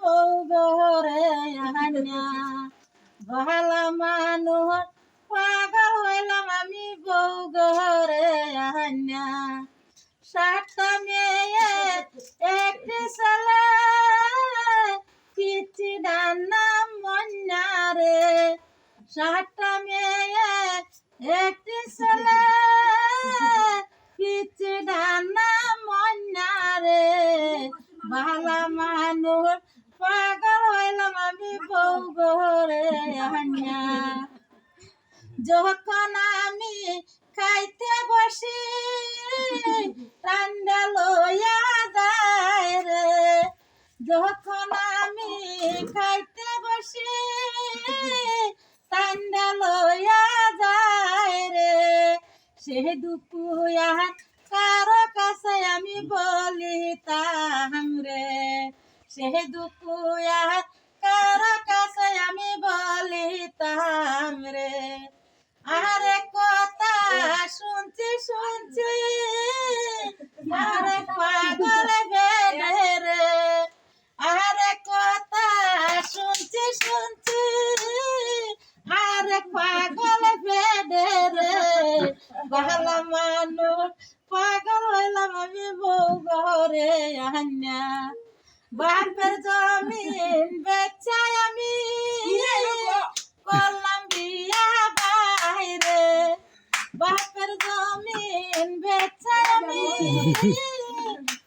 বউ গরে আহান্যা ভালা মানুষ পাগল হইলাম আমি বউ গরে আহান্যা সাতটা মেয়ে একটি ছেলে পিচি ডান্না মন্যা রে সাতটা মেয়ে একটি ছেলে পিচি ডান্না মন্যা রে ভালা মানুষ পাগল হইলাম আমি বউ গরে আহান্যা যখন আমি খাইতে বসি রান্না লইয়া যায় রে যখন আমি খাইতে বসি রান্না লইয়া যায় রে সে দুপুয়া কারো কাছে আমি বলিতাম রে সে দুপুয়া কারো কাছে আমি বলিতাম রে আরে কথা শুনছি শুনছি আরে পাগল বেড়ে রে আরে কথা শুনছি শুনছি আরে পাগল বেড়ে রে ভালো মানুষ পাগল হইলাম আমি বউ ঘরে আহান্যা বাপের জমিন বেচাই আমি করলাম বিয়া বাইরে বাপের জমিন বেচাই আমি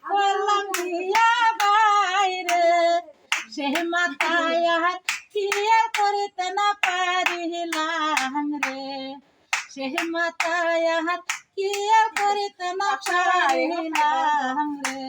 করলাম বিয়া বাইরে সে মাথায় আর ক্লিয়ার করিতে না পারিলাম রে সে মাথায় আর ক্লিয়ার করিতে না পারিলাম রে।